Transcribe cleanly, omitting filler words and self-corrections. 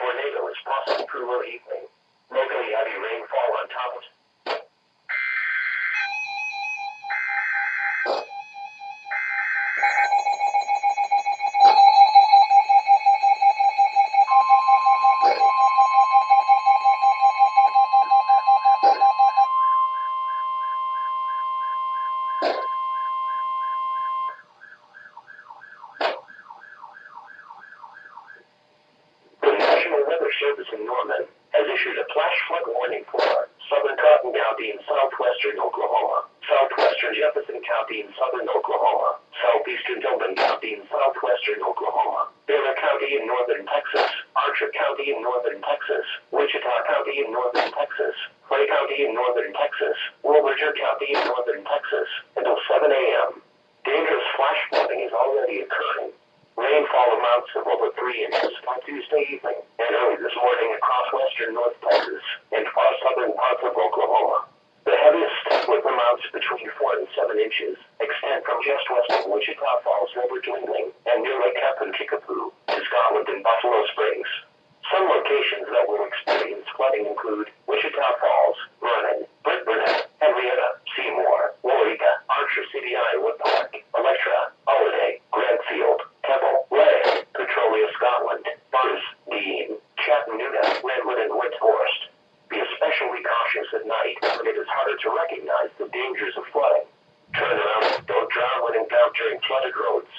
tornado is possible through early evening. Locally heavy rainfall on top of the National Weather Service in Norman has issued a flash flood warning for southern Cotton County and southwestern Oklahoma, southwestern Jefferson County and southern Oklahoma, southeastern Tobin County and southwestern Oklahoma, Baylor County in northern Texas, Archer County in northern Texas, Wichita County in northern Texas, Clay County in northern Texas, Wilburger County in northern Texas, until 7 a.m. Dangerous flash flooding is already occurring. Rainfall amounts of over 3 inches by Tuesday evening and early this morning across western North Texas and far southern parts of Oklahoma. The heaviest, with amounts between 4 and 7 inches, extend from just west of Wichita Falls over Dwingling and near Lake Cap and Kickapoo to Scotland and Buffalo Springs. Some locations that will experience flooding include Wichita Falls, Vernon, Burnett, Henrietta, Seymour, Waurika, Archer City, Iowa Park, Electra, Holiday, Grandfield, Temple, Lay, Petrolia, Scotland, Burns, Dean, Chattanooga, Redwood, and Windhorst. Be especially cautious at night when it is harder to recognize the dangers of flooding. Turn around, don't drown when encountering flooded roads.